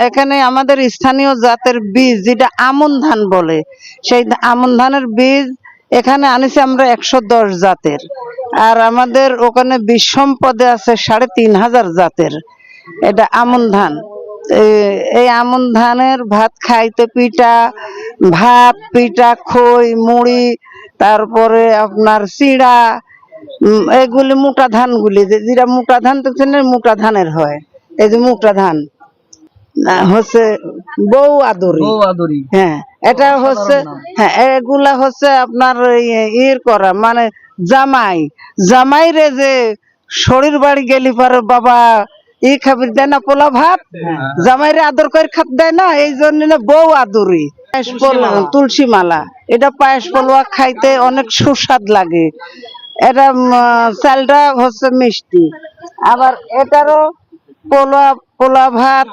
এখানে আমাদের স্থানীয় জাতের বীজ যেটা আমন ধান বলে, সেই আমন ধানের বীজ এখানে আনিছি আমরা 110 জাতের। আর আমাদের ওখানে বীজ সম্পদে আছে 3500 জাতের। এটা আমন ধান। এই আমন ধানের ভাত খাইতে পিঠা, ভাত পিঠা, খই, মুড়ি, তারপরে আপনার চিড়া, এগুলি মোটা ধানগুলি, যেটা মোটা ধান দেখছেন মোটা ধানের হয়। এই যে মোটা ধান হচ্ছে বউ আদরি। হ্যাঁ, এটা হচ্ছে, হ্যাঁ এগুলা হচ্ছে আপনার ইয়ের করা, মানে জামাই রে যে শরীর বাড়ি গেলি পরে বাবা খাবির দেয় না পোলা ভাত, জামাইরে আদর করে খাত দেয় না, এই জন্য বউ আদরি। তুলসী মালা, এটা পায়েস পোলোয়া খাইতে অনেক সুস্বাদ লাগে। এটা চালটা হচ্ছে মিষ্টি, আবার এটারও পোলা ভাত